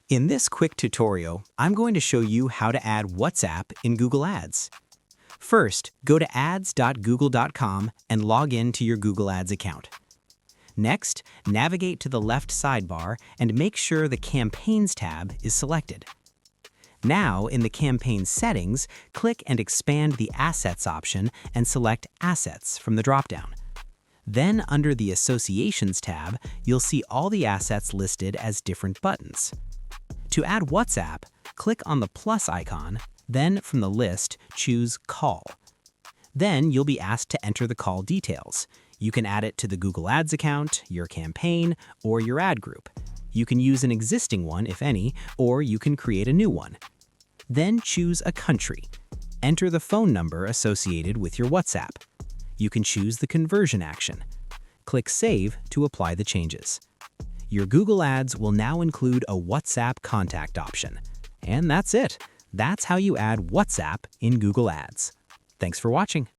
In this quick tutorial, I'm going to show you how to add WhatsApp in Google Ads. First, go to ads.google.com and log in to your Google Ads account. Next, navigate to the left sidebar and make sure the Campaigns tab is selected. Now, in the Campaign settings, click and expand the Assets option and select Assets from the dropdown. Then, under the Associations tab, you'll see all the assets listed as different buttons. To add WhatsApp, click on the plus icon, then from the list, choose Call. Then you'll be asked to enter the call details. You can add it to the Google Ads account, your campaign, or your ad group. You can use an existing one, if any, or you can create a new one. Then choose a country. Enter the phone number associated with your WhatsApp. You can choose the conversion action. Click Save to apply the changes. Your Google Ads will now include a WhatsApp contact option. And that's it. That's how you add WhatsApp in Google Ads. Thanks for watching.